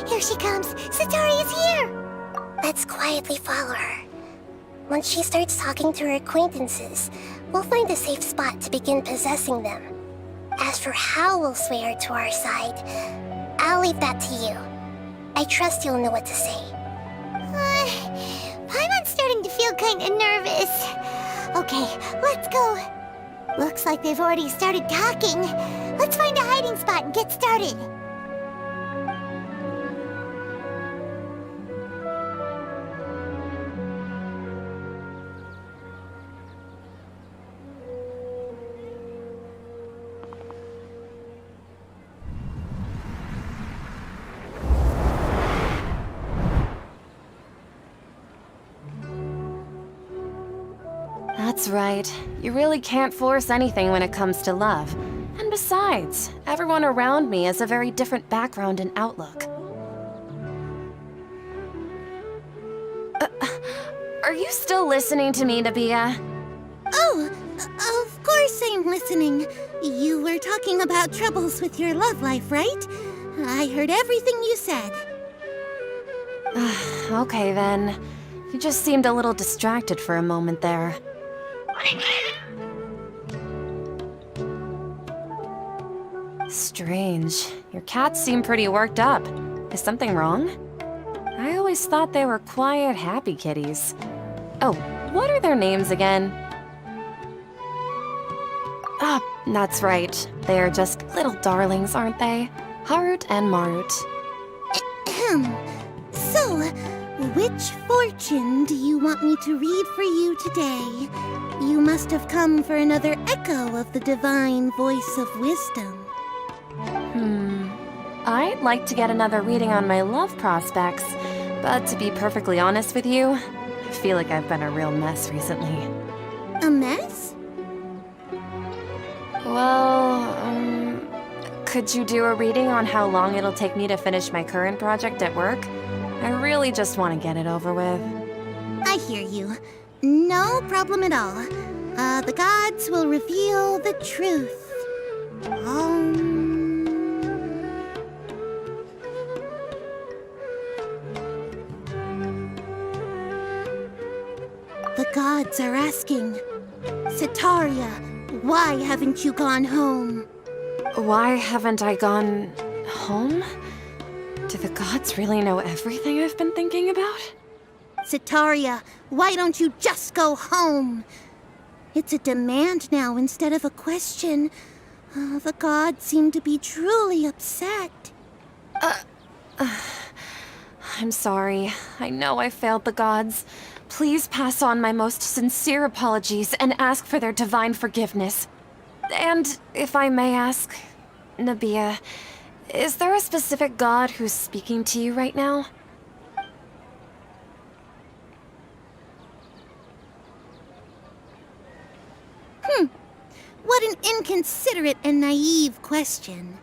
Here she comes! Satori is here! Let's quietly follow her. Once she starts talking to her acquaintances, we'll find a safe spot to begin possessing them. As for how we'll sway her to our side, I'll leave that to you. I trust you'll know what to say. Paimon's starting to feel kinda nervous. Okay, let's go. Looks like they've already started talking. Let's find a hiding spot and get started. That's right. You really can't force anything when it comes to love. And besides, everyone around me has a very different background and outlook. Are you still listening to me, Nabia? Oh, of course I'm listening. You were talking about troubles with your love life, right? I heard everything you said. Okay then. You just seemed a little distracted for a moment there. Strange. Your cats seem pretty worked up. Is something wrong? I always thought they were quiet, happy kitties. Oh, what are their names again? Ah, that's right. They are just little darlings, aren't they? Harut and Marut. So, which fortune do you want me to read for you today? You must have come for another echo of the divine voice of wisdom. I'd like to get another reading on my love prospects, but to be perfectly honest with you, I feel like I've been a real mess recently. A mess? Well, could you do a reading on how long it'll take me to finish my current project at work? I really just want to get it over with. I hear you. No problem at all. The gods will reveal the truth. The gods are asking, Sitaria, why haven't you gone home? Why haven't I gone home? Do the gods really know everything I've been thinking about? Sitaria, why don't you just go home? It's a demand now instead of a question. The gods seem to be truly upset. I'm sorry. I know I failed the gods. Please pass on my most sincere apologies and ask for their divine forgiveness. And if I may ask, Nabia, is there a specific god who's speaking to you right now? What an inconsiderate and naive question.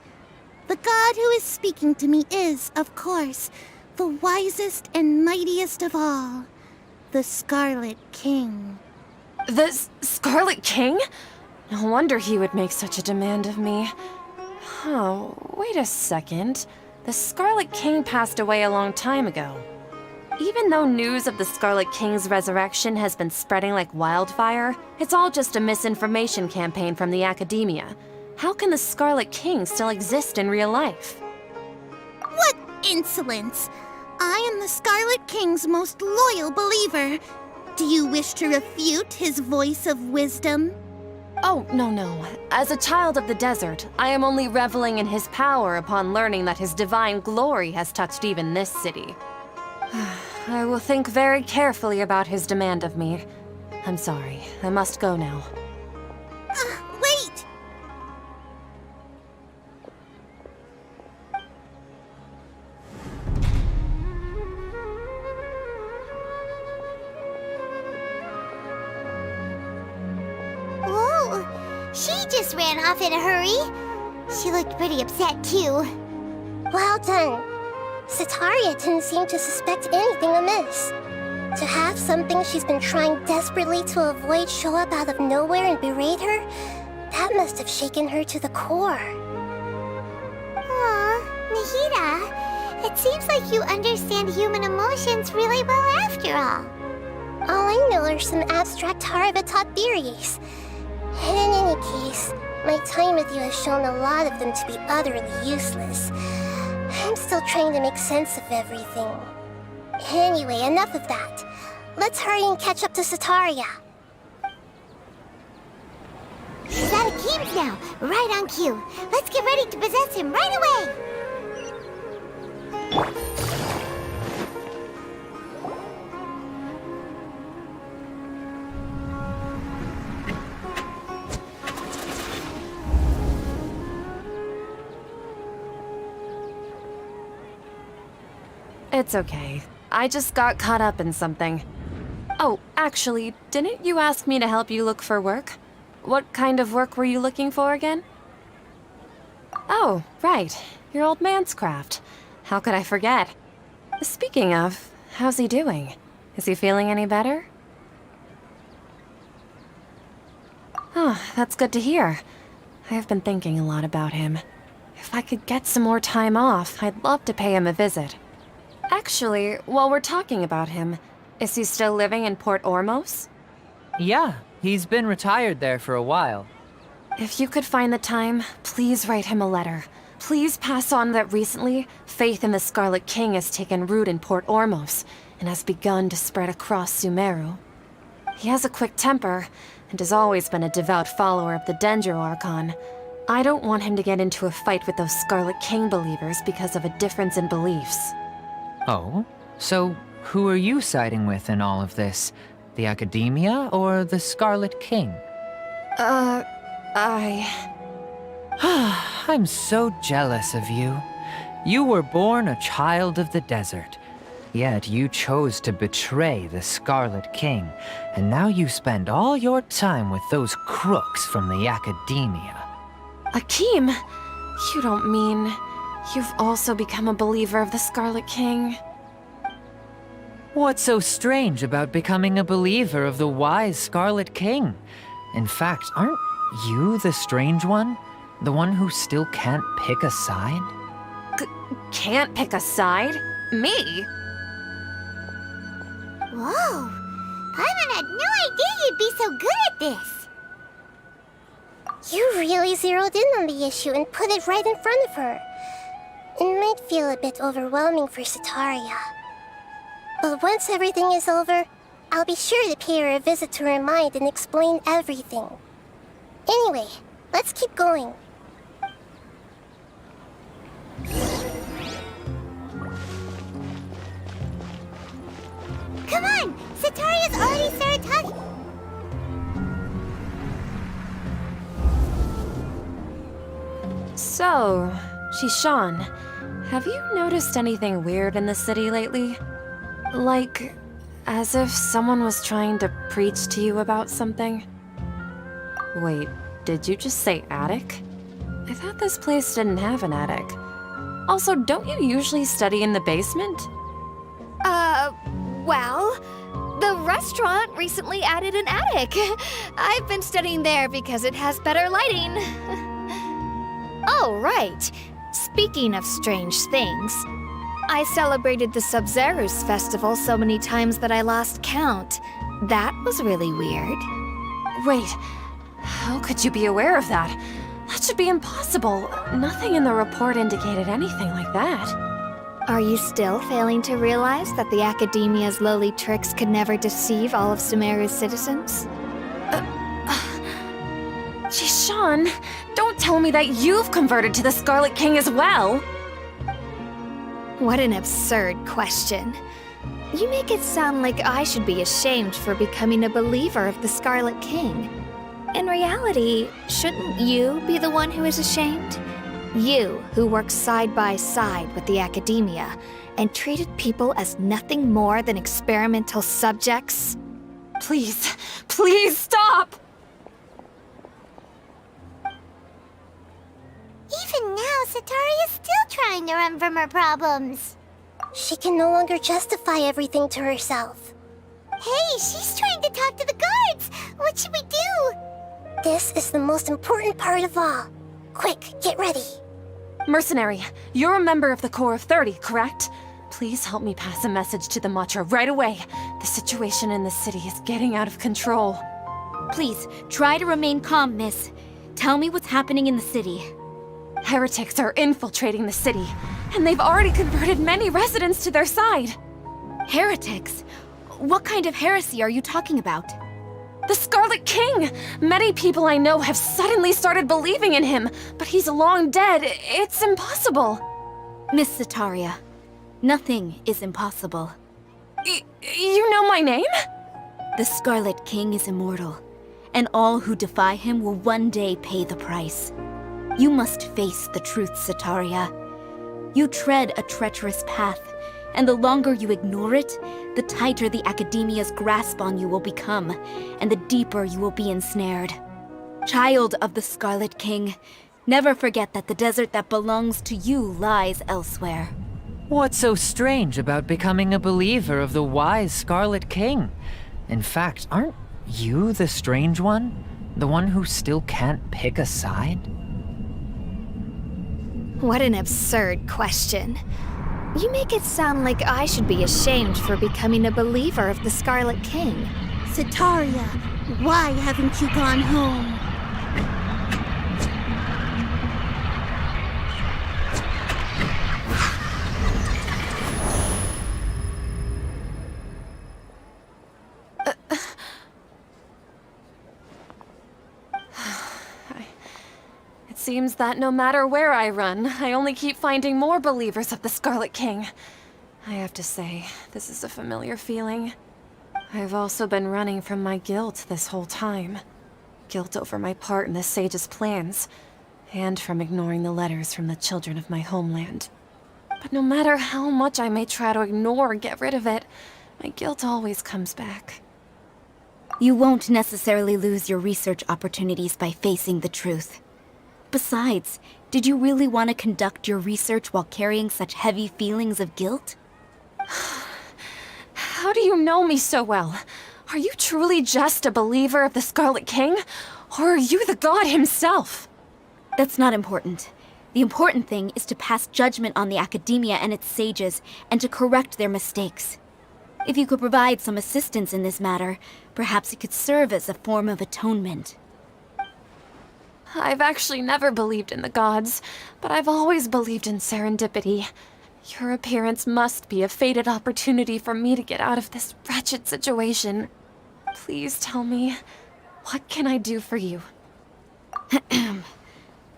The god who is speaking to me is, of course, the wisest and mightiest of all, the Scarlet King. The Scarlet King? No wonder he would make such a demand of me. Oh, wait a second. The Scarlet King passed away a long time ago. Even though news of the Scarlet King's resurrection has been spreading like wildfire, it's all just a misinformation campaign from the academia. How can the Scarlet King still exist in real life? What insolence! I am the Scarlet King's most loyal believer. Do you wish to refute his voice of wisdom? Oh, no. As a child of the desert, I am only reveling in his power upon learning that his divine glory has touched even this city. I will think very carefully about his demand of me. I'm sorry. I must go now. Wait! Whoa! She just ran off in a hurry. She looked pretty upset, too. Well done. Sitaria didn't seem to suspect anything amiss. To have something she's been trying desperately to avoid show up out of nowhere and berate her, that must have shaken her to the core. Aw, Nahida, It seems like you understand human emotions really well after all. All I know are some abstract Harava-taught theories. And in any case, my time with you has shown a lot of them to be utterly useless. I'm still trying to make sense of everything. Anyway, enough of that. Let's hurry and catch up to Sataria. He's out of Keem's now, right on cue. Let's get ready to possess him right away! It's okay. I just got caught up in something. Oh, actually, didn't you ask me to help you look for work? What kind of work were you looking for again? Oh, right. Your old man's craft. How could I forget? Speaking of, how's he doing? Is he feeling any better? Oh, that's good to hear. I have been thinking a lot about him. If I could get some more time off, I'd love to pay him a visit. Actually, while we're talking about him, is he still living in Port Ormos? Yeah, he's been retired there for a while. If you could find the time, please write him a letter. Please pass on that recently, faith in the Scarlet King has taken root in Port Ormos and has begun to spread across Sumeru. He has a quick temper and has always been a devout follower of the Dendro Archon. I don't want him to get into a fight with those Scarlet King believers because of a difference in beliefs. Oh? So, who are you siding with in all of this? The Academia or the Scarlet King? I'm so jealous of you. You were born a child of the desert. Yet you chose to betray the Scarlet King, and now you spend all your time with those crooks from the Academia. Akeem, you don't mean you've also become a believer of the Scarlet King? What's so strange about becoming a believer of the wise Scarlet King? In fact, aren't you the strange one? The one who still can't pick a side? Can't pick a side? Me? Whoa! Paimon had no idea you'd be so good at this! You really zeroed in on the issue and put it right in front of her. It might feel a bit overwhelming for Sataria. But once everything is over, I'll be sure to pay her a visit to her mind and explain everything. Anyway, let's keep going. Come on! Sataria's already started talking. So, Shishan, have you noticed anything weird in the city lately? Like, as if someone was trying to preach to you about something? Wait, did you just say attic? I thought this place didn't have an attic. Also, don't you usually study in the basement? Well, the restaurant recently added an attic. I've been studying there because it has better lighting. Oh, right. Speaking of strange things, I celebrated the Sub-Zerus festival so many times that I lost count. That was really weird. Wait, how could you be aware of that? That should be impossible. Nothing in the report indicated anything like that. Are you still failing to realize that the Academia's lowly tricks could never deceive all of Sumeru's citizens? Jishan, don't tell me that you've converted to the Scarlet King as well! What an absurd question. You make it sound like I should be ashamed for becoming a believer of the Scarlet King. In reality, shouldn't you be the one who is ashamed? You, who worked side by side with the Academia and treated people as nothing more than experimental subjects? Please, please stop! Even now, Sataria's still trying to run from her problems. She can no longer justify everything to herself. Hey, she's trying to talk to the guards! What should we do? This is the most important part of all. Quick, get ready. Mercenary, you're a member of the Corps of 30, correct? Please help me pass a message to the Matra right away. The situation in the city is getting out of control. Please, try to remain calm, miss. Tell me what's happening in the city. Heretics are infiltrating the city, and they've already converted many residents to their side. Heretics? What kind of heresy are you talking about? The Scarlet King! Many people I know have suddenly started believing in him, but he's long dead. It's impossible. Miss Sataria, nothing is impossible. You know my name? The Scarlet King is immortal, and all who defy him will one day pay the price. You must face the truth, Sataria. You tread a treacherous path, and the longer you ignore it, the tighter the Academia's grasp on you will become, and the deeper you will be ensnared. Child of the Scarlet King, never forget that the desert that belongs to you lies elsewhere. What's so strange about becoming a believer of the wise Scarlet King? In fact, aren't you the strange one? The one who still can't pick a side? What an absurd question. You make it sound like I should be ashamed for becoming a believer of the Scarlet King. Sataria, why haven't you gone home? It seems that no matter where I run, I only keep finding more believers of the Scarlet King. I have to say, this is a familiar feeling. I've also been running from my guilt this whole time. Guilt over my part in the Sage's plans, and from ignoring the letters from the children of my homeland. But no matter how much I may try to ignore or get rid of it, my guilt always comes back. You won't necessarily lose your research opportunities by facing the truth. Besides, did you really want to conduct your research while carrying such heavy feelings of guilt? How do you know me so well? Are you truly just a believer of the Scarlet King? Or are you the god himself? That's not important. The important thing is to pass judgment on the Academia and its sages, and to correct their mistakes. If you could provide some assistance in this matter, perhaps it could serve as a form of atonement. I've actually never believed in the gods, but I've always believed in serendipity. Your appearance must be a fated opportunity for me to get out of this wretched situation. Please tell me, what can I do for you?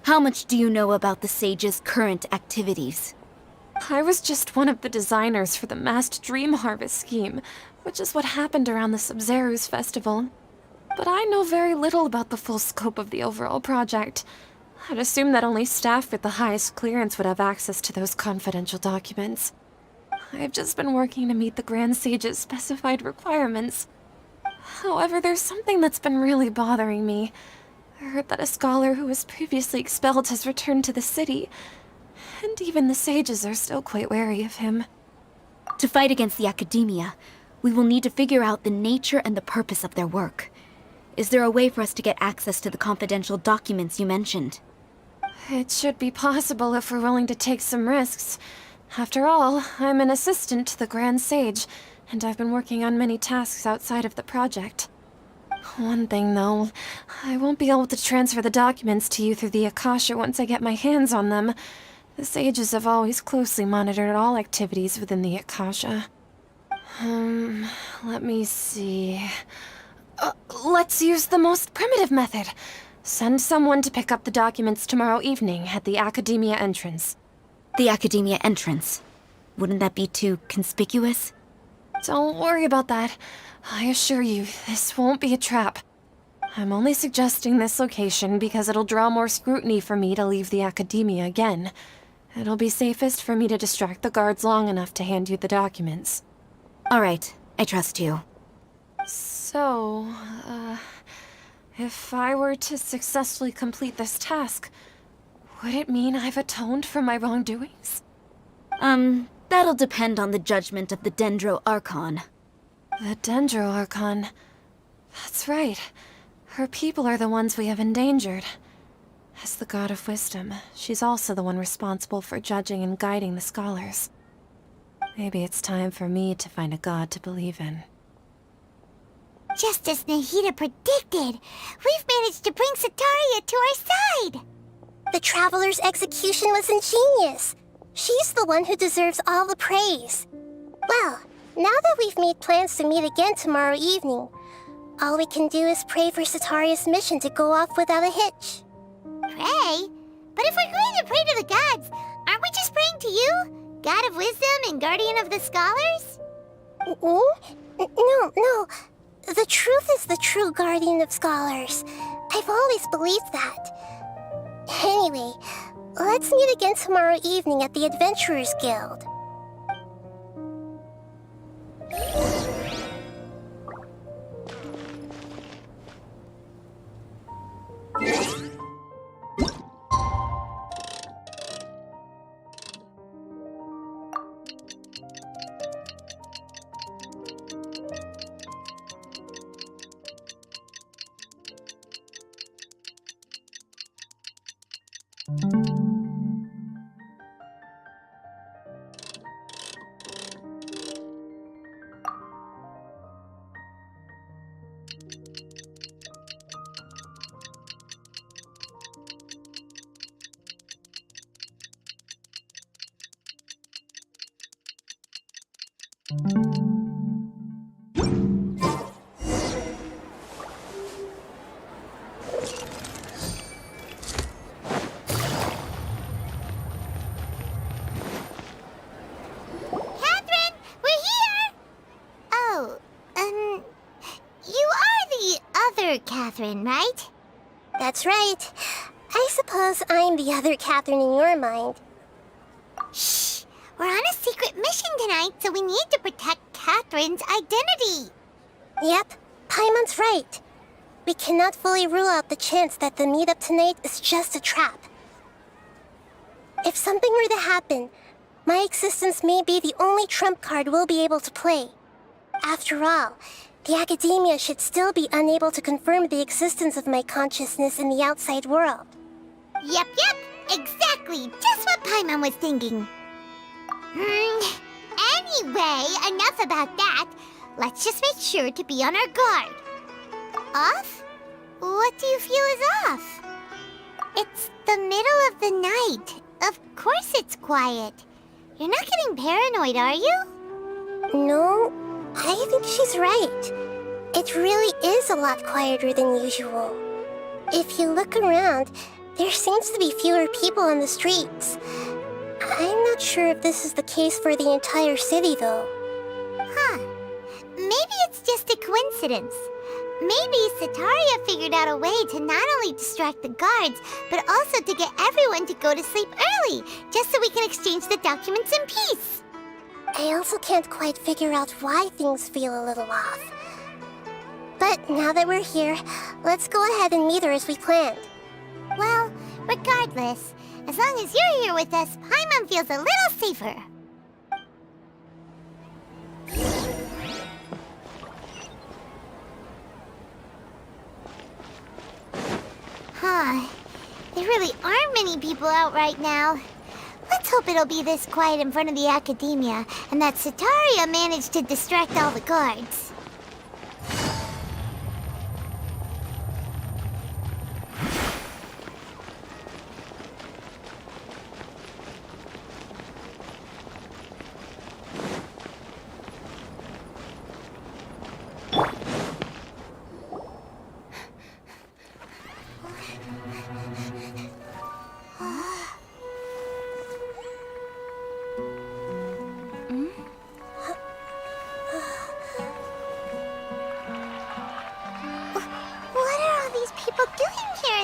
How much do you know about the Sage's current activities? I was just one of the designers for the masked dream harvest scheme, which is what happened around the Sub-Zeru's festival. But I know very little about the full scope of the overall project. I'd assume that only staff with the highest clearance would have access to those confidential documents. I've just been working to meet the Grand Sage's specified requirements. However, there's something that's been really bothering me. I heard that a scholar who was previously expelled has returned to the city, and even the sages are still quite wary of him. To fight against the Academia, we will need to figure out the nature and the purpose of their work. Is there a way for us to get access to the confidential documents you mentioned? It should be possible if we're willing to take some risks. After all, I'm an assistant to the Grand Sage, and I've been working on many tasks outside of the project. One thing, though, I won't be able to transfer the documents to you through the Akasha once I get my hands on them. The sages have always closely monitored all activities within the Akasha. Let me see... let's use the most primitive method. Send someone to pick up the documents tomorrow evening at the Academia entrance. The Academia entrance. Wouldn't that be too conspicuous? Don't worry about that. I assure you, this won't be a trap. I'm only suggesting this location because it'll draw more scrutiny for me to leave the Academia again. It'll be safest for me to distract the guards long enough to hand you the documents. All right, I trust you. So, if I were to successfully complete this task, would it mean I've atoned for my wrongdoings? That'll depend on the judgment of the Dendro Archon. The Dendro Archon. That's right. Her people are the ones we have endangered. As the god of wisdom, she's also the one responsible for judging and guiding the scholars. Maybe it's time for me to find a god to believe in. Just as Nahida predicted, we've managed to bring Sataria to our side! The Traveler's execution was ingenious. She's the one who deserves all the praise. Well, now that we've made plans to meet again tomorrow evening, all we can do is pray for Sataria's mission to go off without a hitch. Pray? But if we're going to pray to the gods, aren't we just praying to you? God of wisdom and guardian of the scholars? No. The truth is the true guardian of scholars. I've always believed that. Anyway, let's meet again tomorrow evening at the Adventurers Guild. Catherine, right? That's right. I suppose I'm the other Catherine in your mind. Shh! We're on a secret mission tonight, so we need to protect Catherine's identity. Yep, Paimon's right. We cannot fully rule out the chance that the meetup tonight is just a trap. If something were to happen, my existence may be the only trump card we'll be able to play. After all, the Academia should still be unable to confirm the existence of my consciousness in the outside world. Yep, exactly. Just what Paimon was thinking. Anyway, enough about that. Let's just make sure to be on our guard. Off? What do you feel is off? It's the middle of the night. Of course it's quiet. You're not getting paranoid, are you? No. I think she's right. It really is a lot quieter than usual. If you look around, there seems to be fewer people on the streets. I'm not sure if this is the case for the entire city, though. Maybe it's just a coincidence. Maybe Sataria figured out a way to not only distract the guards, but also to get everyone to go to sleep early, just so we can exchange the documents in peace. I also can't quite figure out why things feel a little off. But now that we're here, let's go ahead and meet her as we planned. Well, regardless, as long as you're here with us, Paimon feels a little safer. There really aren't many people out right now. Let's hope it'll be this quiet in front of the Academia, and that Sataria managed to distract all the guards.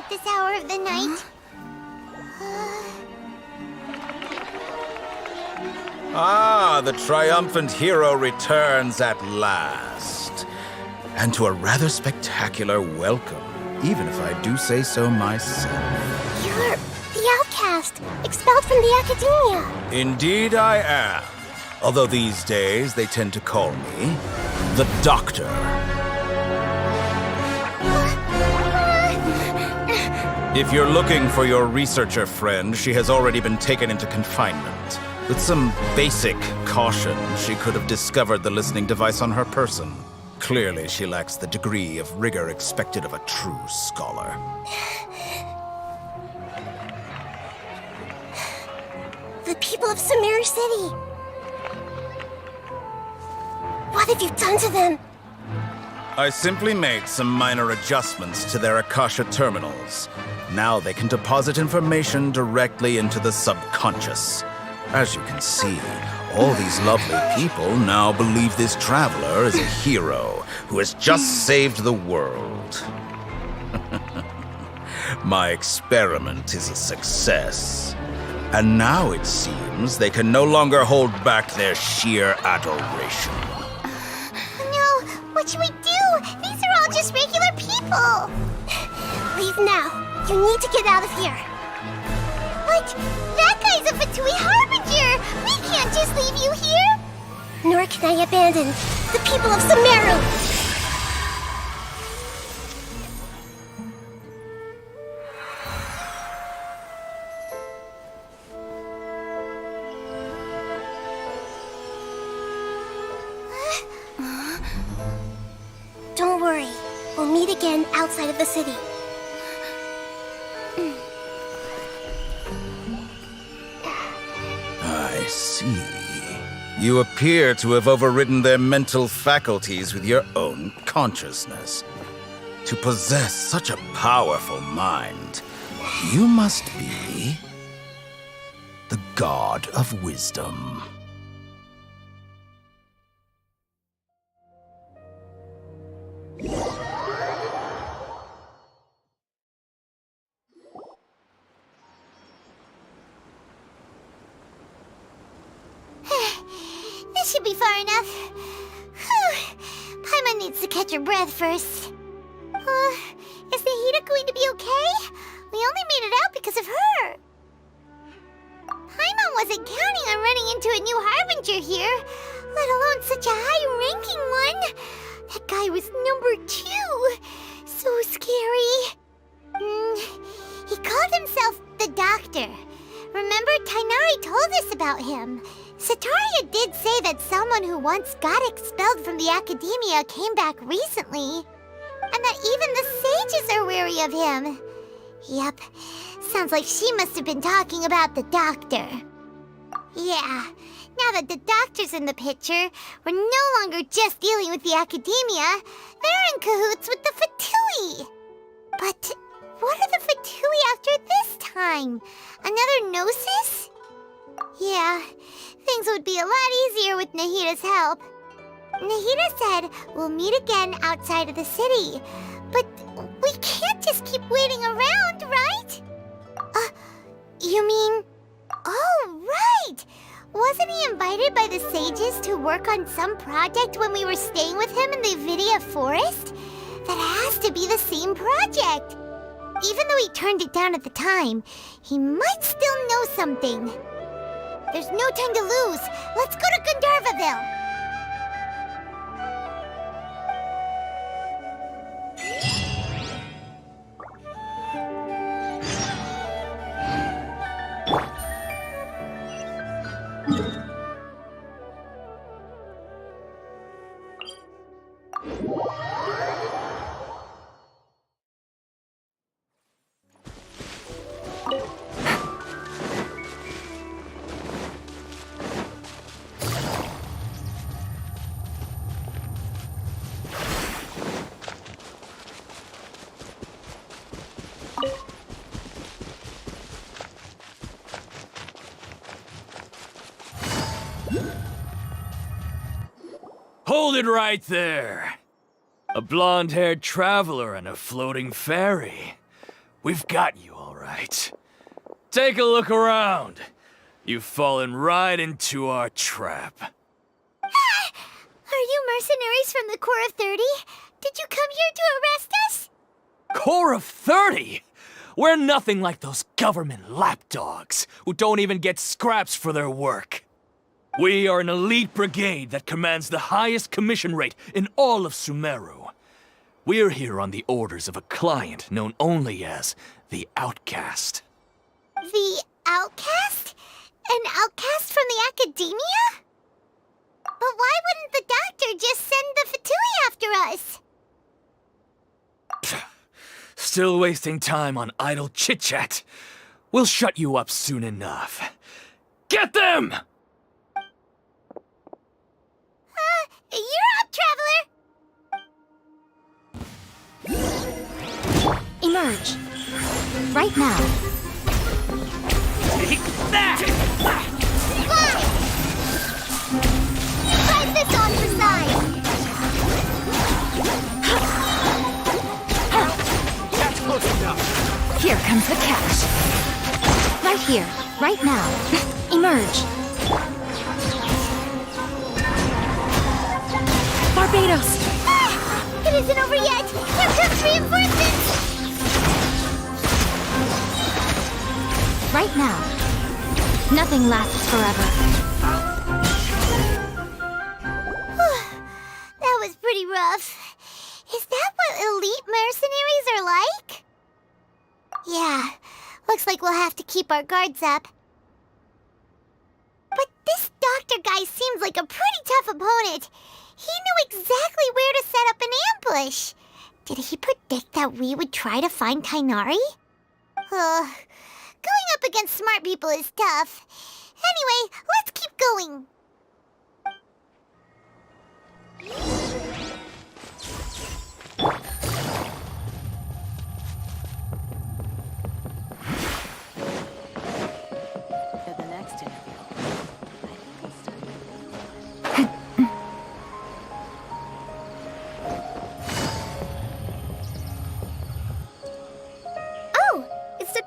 This hour of the night. The triumphant hero returns at last. And to a rather spectacular welcome, even if I do say so myself. You're the outcast, expelled from the Academia. Indeed I am. Although these days they tend to call me the Doctor. If you're looking for your researcher friend, she has already been taken into confinement. With some basic caution, she could have discovered the listening device on her person. Clearly, she lacks the degree of rigor expected of a true scholar. The people of Sumeru City! What have you done to them? I simply made some minor adjustments to their Akasha terminals. Now they can deposit information directly into the subconscious. As you can see, all these lovely people now believe this traveler is a hero who has just saved the world. My experiment is a success. And now it seems they can no longer hold back their sheer adoration. No, what should we do? These are all just regular people. Leave now. You need to get out of here. What? That guy's a Fatui Harbinger! We can't just leave you here! Nor can I abandon the people of Sumeru! Don't worry. We'll meet again outside of the city. I see. You appear to have overridden their mental faculties with your own consciousness. To possess such a powerful mind, you must be the god of wisdom. This should be far enough. Whew. Paimon needs to catch her breath first. Is Nahida going to be okay? We only made it out because of her. Paimon wasn't counting on running into a new Harbinger here, let alone such a high-ranking one. That guy was number 2. So scary. He called himself the Doctor. Remember, Tainari told us about him. Sataria did say that someone who once got expelled from the academia came back recently. And that even the sages are wary of him. Yep, sounds like she must have been talking about the Doctor. Yeah, now that the Doctor's in the picture, we're no longer just dealing with the academia. They're in cahoots with the Fatui. But what are the Fatui after this time? Another Gnosis? Yeah, things would be a lot easier with Nahida's help. Nahida said we'll meet again outside of the city. But we can't just keep waiting around, right? You mean... Oh, right! Wasn't he invited by the sages to work on some project when we were staying with him in the Avidia forest? That has to be the same project. Even though he turned it down at the time, he might still know something. There's no time to lose. Let's go to Gandharvaville. Hold it right there. A blonde-haired traveler and a floating fairy. We've got you all right. Take a look around. You've fallen right into our trap. Are you mercenaries from the Corps of 30? Did you come here to arrest us? Corps of 30? We're nothing like those government lapdogs who don't even get scraps for their work. We are an elite brigade that commands the highest commission rate in all of Sumeru. We're here on the orders of a client known only as the outcast. The outcast? An outcast from the academia? But why wouldn't the doctor just send the Fatui after us? Still wasting time on idle chit-chat. We'll shut you up soon enough. Get them! You're up, Traveler! Emerge. Right now. Take that! Fly! Slide this off the side! That's close enough. Here comes the catch. Right here. Right now. Emerge. Barbados! It isn't over yet! Here comes reinforcements! Right now. Nothing lasts forever. That was pretty rough. Is that what elite mercenaries are like? Yeah, looks like we'll have to keep our guards up. But this doctor guy seems like a pretty tough opponent. He knew exactly where to set up an ambush. Did he predict that we would try to find Tainari? Going up against smart people is tough. Anyway, let's keep going.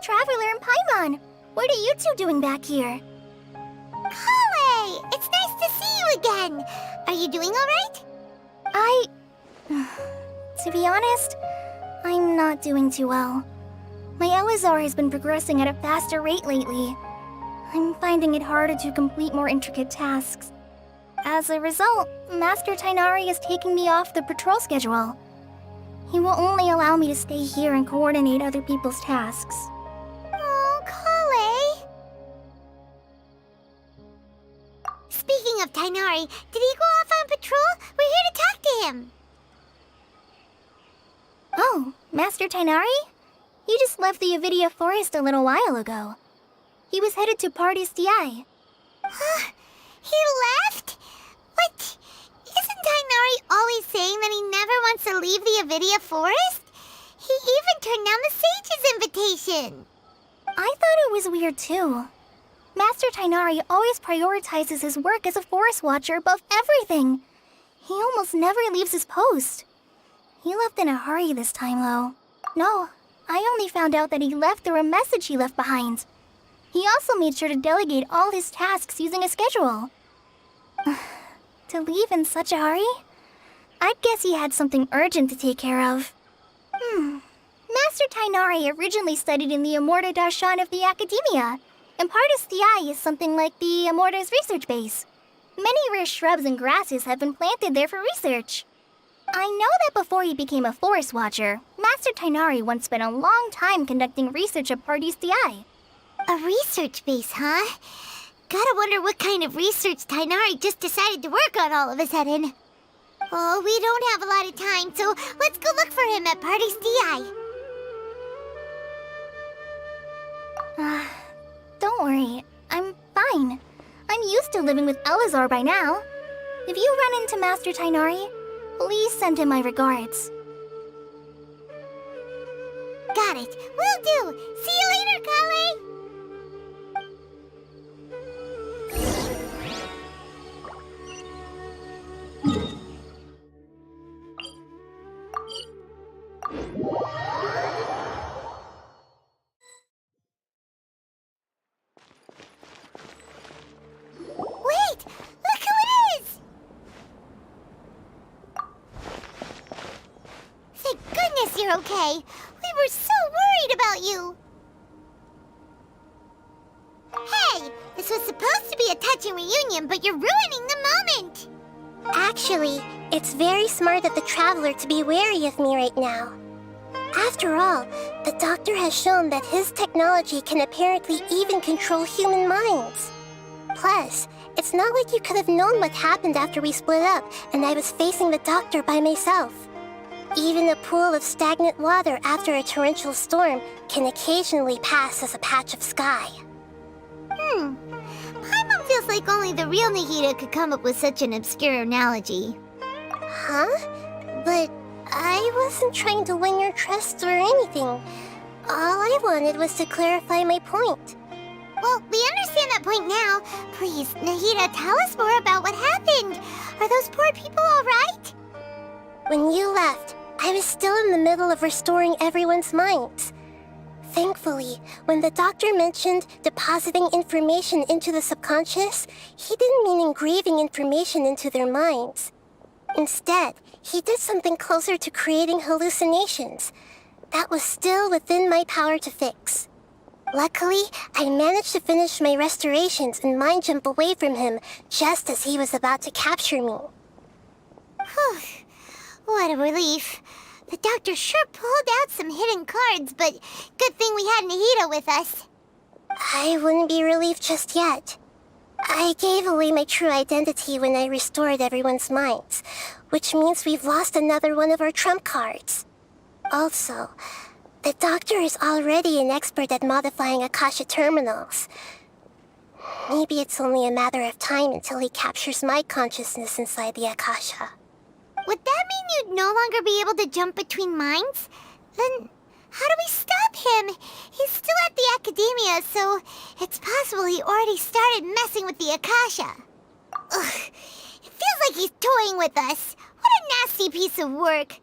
Traveler and Paimon, what are you two doing back here? Kale, it's nice to see you again. Are you doing all right? To be honest, I'm not doing too well. My Elazar has been progressing at a faster rate lately. I'm finding it harder to complete more intricate tasks. As a result, Master Tainari is taking me off the patrol schedule. He will only allow me to stay here and coordinate other people's tasks. Speaking of Tainari, did he go off on patrol? We're here to talk to him. Oh, Master Tainari? He just left the Avidia Forest a little while ago. He was headed to Party's DI. He left? What? Isn't Tainari always saying that he never wants to leave the Avidia Forest? He even turned down the Sage's invitation. I thought it was weird too. Master Tainari always prioritizes his work as a forest watcher above everything. He almost never leaves his post. He left in a hurry this time, though. No, I only found out that he left through a message he left behind. He also made sure to delegate all his tasks using a schedule. To leave in such a hurry? I'd guess he had something urgent to take care of. Master Tainari originally studied in the Amorta Darshan of the Academia, and Partis DI is something like the Amorta's research base. Many rare shrubs and grasses have been planted there for research. I know that before he became a forest watcher, Master Tainari once spent a long time conducting research at Partis DI. A research base, huh? Gotta wonder what kind of research Tainari just decided to work on all of a sudden. Oh, we don't have a lot of time, so let's go look for him at Partis DI. Don't worry, I'm fine. I'm used to living with Elazar by now. If you run into Master Tainari, please send him my regards. Got it. Will do. See you later, Kale. Wait! Look who it is! Thank goodness you're okay. We were so worried about you. Hey! This was supposed to be a touching reunion, but you're ruining the moment! Actually, it's very smart of the Traveler to be wary of me right now. After all, the Doctor has shown that his technology can apparently even control human minds. Plus, it's not like you could have known what happened after we split up and I was facing the Doctor by myself. Even a pool of stagnant water after a torrential storm can occasionally pass as a patch of sky. Paimon feels like only the real Nahida could come up with such an obscure analogy. Huh? But I wasn't trying to win your trust or anything. All I wanted was to clarify my point. Well, we understand that point now. Please, Nahida, tell us more about what happened. Are those poor people all right? When you left, I was still in the middle of restoring everyone's minds. Thankfully, when the Doctor mentioned depositing information into the subconscious, he didn't mean engraving information into their minds. Instead, he did something closer to creating hallucinations. That was still within my power to fix. Luckily, I managed to finish my restorations and mind jump away from him just as he was about to capture me. Whew. What a relief. The Doctor sure pulled out some hidden cards, but good thing we had Nahida with us. I wouldn't be relieved just yet. I gave away my true identity when I restored everyone's minds, which means we've lost another one of our trump cards. Also, the Doctor is already an expert at modifying Akasha terminals. Maybe it's only a matter of time until he captures my consciousness inside the Akasha. Would that mean you'd no longer be able to jump between minds? Then how do we stop him? He's still at the academia, so it's possible he already started messing with the Akasha. Ugh, it feels like he's toying with us. What a nasty piece of work.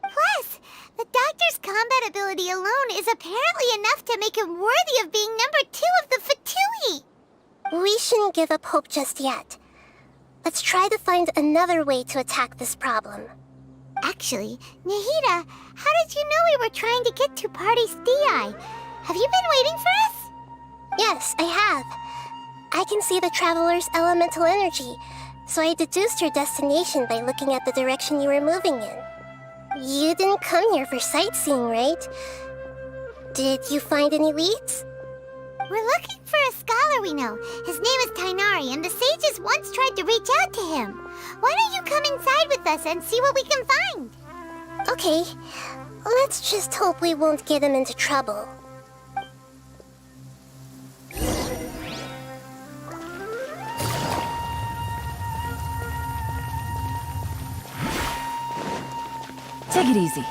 Plus, the Doctor's combat ability alone is apparently enough to make him worthy of being number 2 of the Fatui. We shouldn't give up hope just yet. Let's try to find another way to attack this problem. Actually, Nahida, how did you know we were trying to get to Party's DI? Have you been waiting for us? Yes, I have. I can see the Traveler's elemental energy, so I deduced your destination by looking at the direction you were moving in. You didn't come here for sightseeing, right? Did you find any leads? We're looking for a scholar we know. His name is Tainari, and the sages once tried to reach out to him. Why don't you come inside with us and see what we can find? Okay, let's just hope we won't get him into trouble. Take it easy.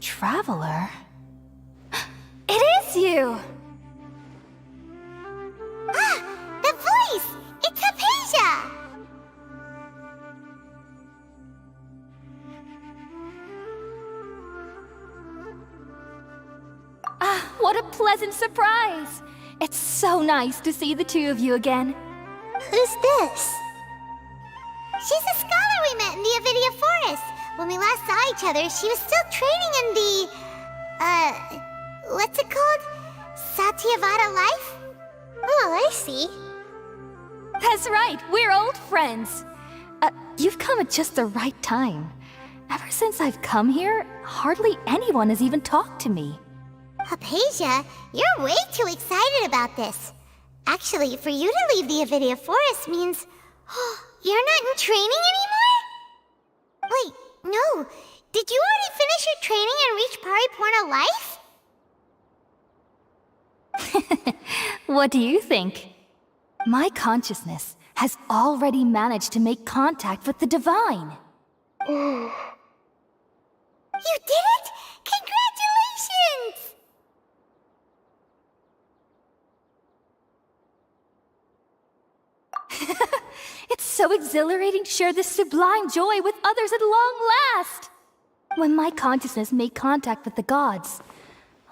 Traveler? It is you! Ah! The voice! It's Hypatia! Ah, what a pleasant surprise! It's so nice to see the two of you again. Who's this? She's a scholar we met in the Avidia Forest. When we last saw each other, she was still training in the... what's it called? Satyavada life? Oh, I see. That's right, we're old friends. You've come at just the right time. Ever since I've come here, hardly anyone has even talked to me. Hypatia, you're way too excited about this. Actually, for you to leave the Avidia Forest means... you're not in training anymore? Wait, no. Did you already finish your training and reach Pariporna life? What do you think? My consciousness has already managed to make contact with the divine. You did it? Congratulations! It's so exhilarating to share this sublime joy with others at long last! When my consciousness made contact with the gods,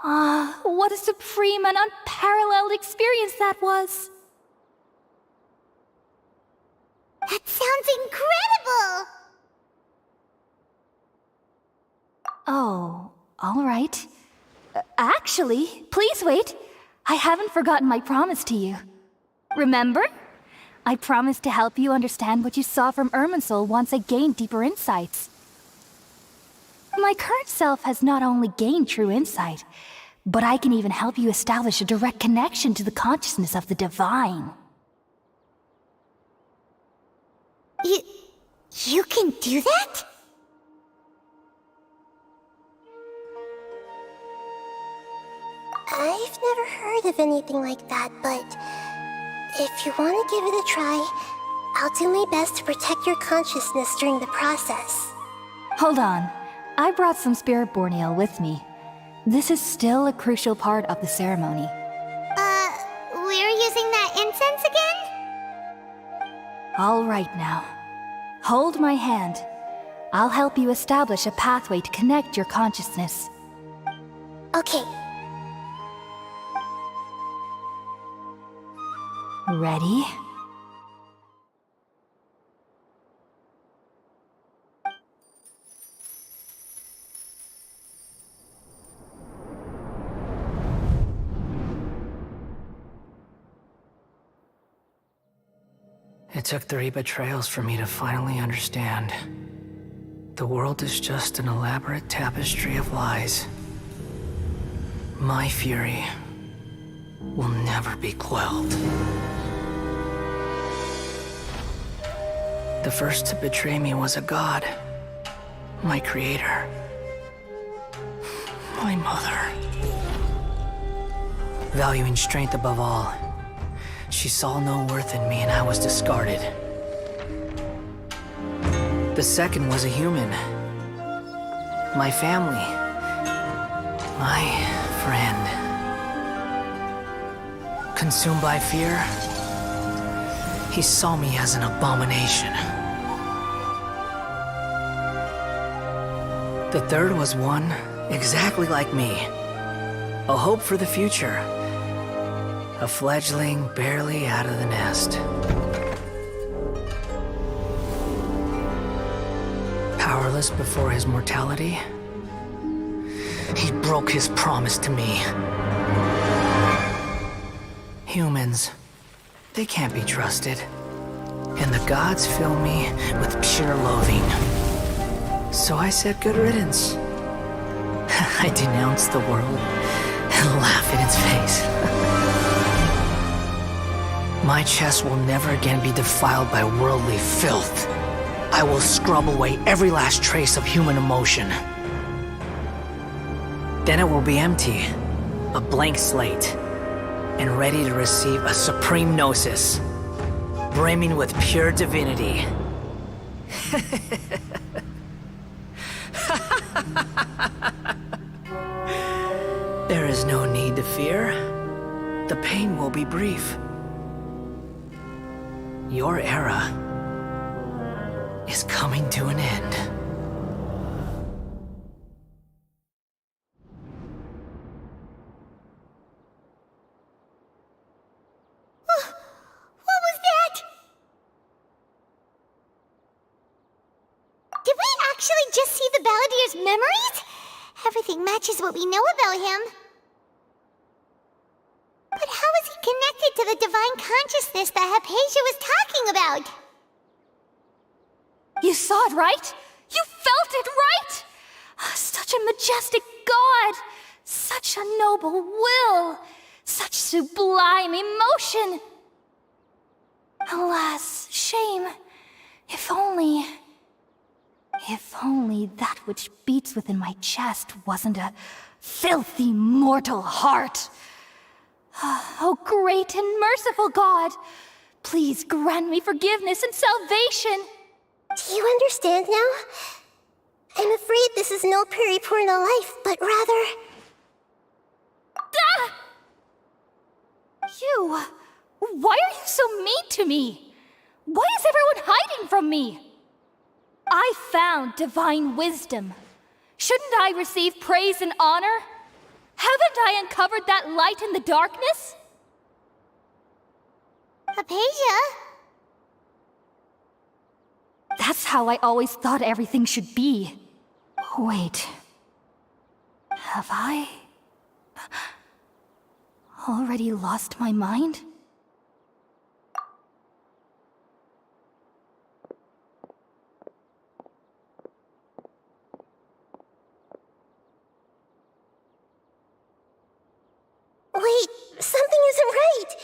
what a supreme and unparalleled experience that was! That sounds incredible! Oh, all right. Actually, please wait. I haven't forgotten my promise to you. Remember? I promised to help you understand what you saw from Irminsul once I gained deeper insights. My current self has not only gained true insight, but I can even help you establish a direct connection to the consciousness of the divine. You can do that? I've never heard of anything like that, but if you want to give it a try, I'll do my best to protect your consciousness during the process. Hold on. I brought some spirit-born ale with me. This is still a crucial part of the ceremony. We're using that incense again? All right now. Hold my hand. I'll help you establish a pathway to connect your consciousness. Okay. Ready? It took 3 betrayals for me to finally understand. The world is just an elaborate tapestry of lies. My fury will never be quelled. The first to betray me was a god. My creator. My mother. Valuing strength above all, she saw no worth in me and I was discarded. The second was a human. My family. My friend. Consumed by fear, he saw me as an abomination. The third was one exactly like me. A hope for the future. A fledgling barely out of the nest. Powerless before his mortality, he broke his promise to me. Humans, they can't be trusted. And the gods fill me with pure loathing. So I said good riddance. I denounce the world and laugh in its face. My chest will never again be defiled by worldly filth. I will scrub away every last trace of human emotion. Then it will be empty, a blank slate, and ready to receive a supreme gnosis, brimming with pure divinity. There is no need to fear. The pain will be brief. Your era is coming to an end. What was that? Did we actually just see the Balladier's memories? Everything matches what we know about him. But how is he connected to the divine consciousness that Hypatia was talking about? You saw it, right? You felt it, right? Such a majestic god! Such a noble will! Such sublime emotion! Alas, shame. If only that which beats within my chest wasn't a filthy mortal heart. Oh, great and merciful God, please grant me forgiveness and salvation. Do you understand now? I'm afraid this is no Puripurna life, but rather... Ah! You... Why are you so mean to me? Why is everyone hiding from me? I found divine wisdom. Shouldn't I receive praise and honor? Haven't I uncovered that light in the darkness? Hypatia? That's how I always thought everything should be. Wait. Have I... Already lost my mind? Wait, something isn't right!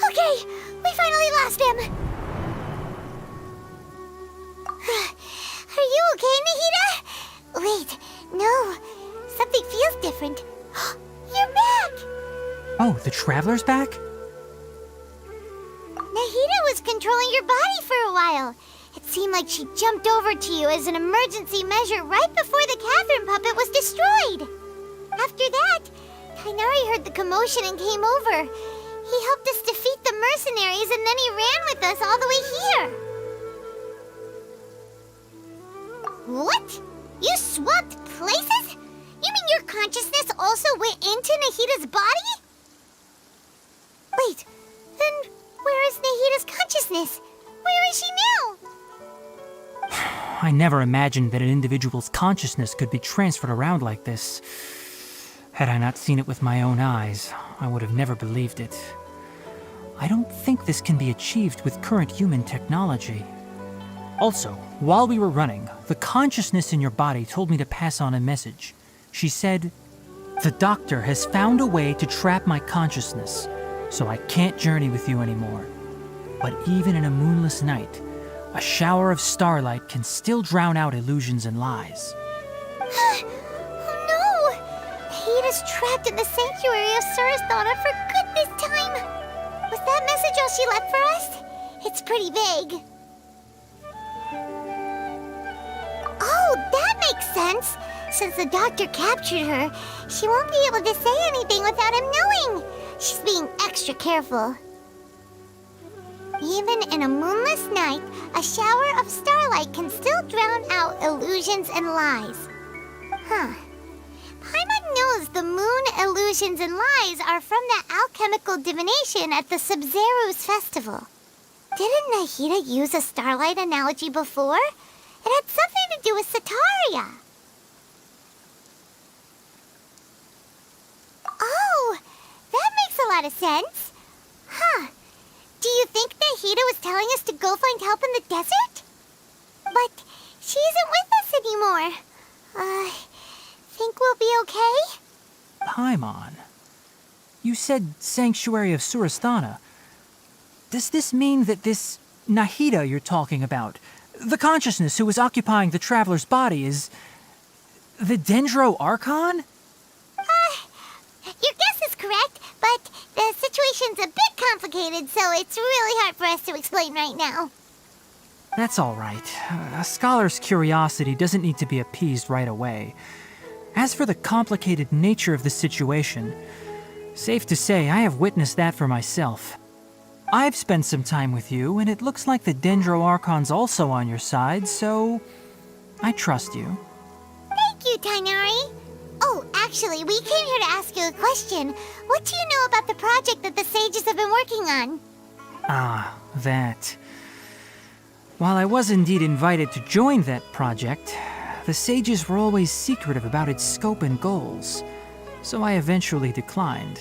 Okay, we finally lost him! Are you okay, Nahida? Wait, no. Something feels different. You're back! Oh, the Traveler's back? Nahida was controlling your body for a while. It seemed like she jumped over to you as an emergency measure right before the Catherine puppet was destroyed. After that, Kainari heard the commotion and came over. He helped us defeat the mercenaries and then he ran with us all the way here. What? You swapped places? You mean your consciousness also went into Nahida's body? Wait, then where is Nahida's consciousness? Where is she now? I never imagined that an individual's consciousness could be transferred around like this. Had I not seen it with my own eyes, I would have never believed it. I don't think this can be achieved with current human technology. Also, while we were running, the consciousness in your body told me to pass on a message. She said, "The doctor has found a way to trap my consciousness, so I can't journey with you anymore. But even in a moonless night, a shower of starlight can still drown out illusions and lies." Oh no! Nahida's trapped in the sanctuary of Surasthana for good this time. Was that message all she left for us? It's pretty vague. Oh, that makes sense. Since the doctor captured her, she won't be able to say anything without him knowing. She's being extra careful. Even in a moonless night, a shower of starlight can still drown out illusions and lies. Huh. Paimon knows the moon illusions and lies are from the alchemical divination at the Sub-Zero's festival. Didn't Nahida use a starlight analogy before? It had something to do with Sataria. Oh, that makes a lot of sense. Huh. Do you think Nahida was telling us to go find help in the desert? But she isn't with us anymore. Think we'll be okay? Paimon, you said Sanctuary of Surasthana. Does this mean that this Nahida you're talking about, the consciousness who was occupying the Traveler's body, is the Dendro Archon? Your guess is correct, but the situation's a bit complicated, so it's really hard for us to explain right now. That's all right. A scholar's curiosity doesn't need to be appeased right away. As for the complicated nature of the situation, safe to say I have witnessed that for myself. I've spent some time with you, and it looks like the Dendro Archon's also on your side, so I trust you. you, Tainari. Oh, actually, we came here to ask you a question. What do you know about the project that the sages have been working on? Ah, that. While I was indeed invited to join that project, the sages were always secretive about its scope and goals, so I eventually declined.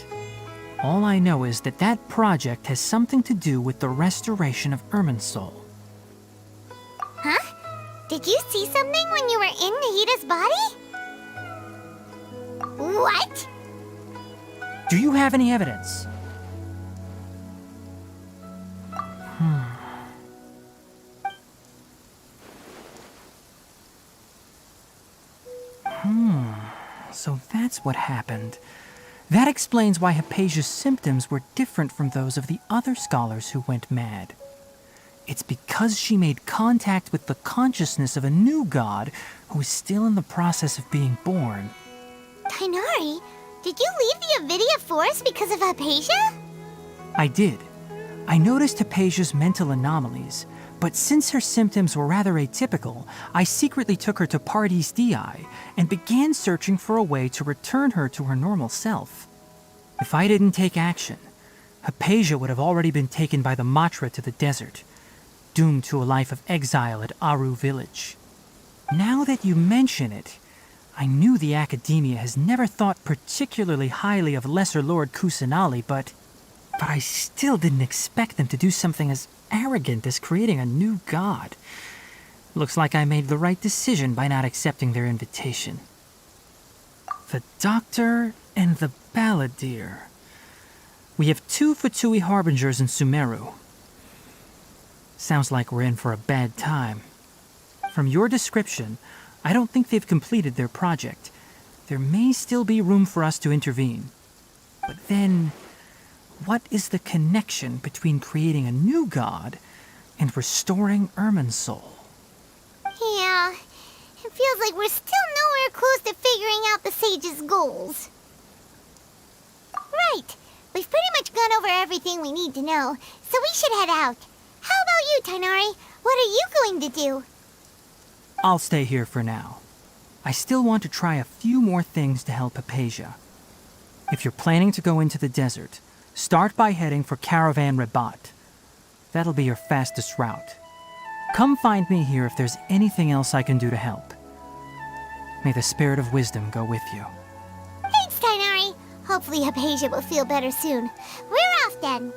All I know is that that project has something to do with the restoration of Irminsul. Huh? Did you see something when you were in Nahida's body? What? Do you have any evidence? So that's what happened. That explains why Hypatia's symptoms were different from those of the other scholars who went mad. It's because she made contact with the consciousness of a new god who is still in the process of being born. Tainari, did you leave the Avidia Forest because of Hypatia? I did. I noticed Hypatia's mental anomalies, but since her symptoms were rather atypical, I secretly took her to Pardes Dii and began searching for a way to return her to her normal self. If I didn't take action, Hypatia would have already been taken by the Matra to the desert, doomed to a life of exile at Aru village. Now that you mention it, I knew the Academia has never thought particularly highly of Lesser Lord Kusanali, but I still didn't expect them to do something as arrogant as creating a new god. Looks like I made the right decision by not accepting their invitation. The Doctor and the Balladeer. We have 2 Fatui Harbingers in Sumeru. Sounds like we're in for a bad time. From your description, I don't think they've completed their project. There may still be room for us to intervene. But then, what is the connection between creating a new god and restoring Irminsul? Yeah, it feels like we're still nowhere close to figuring out the sage's goals. Right, we've pretty much gone over everything we need to know, so we should head out. How about you, Tainari? What are you going to do? I'll stay here for now. I still want to try a few more things to help Hypatia. If you're planning to go into the desert, start by heading for Caravan Rabat. That'll be your fastest route. Come find me here if there's anything else I can do to help. May the spirit of wisdom go with you. Thanks, Tainari. Hopefully Hypatia will feel better soon. We're off then.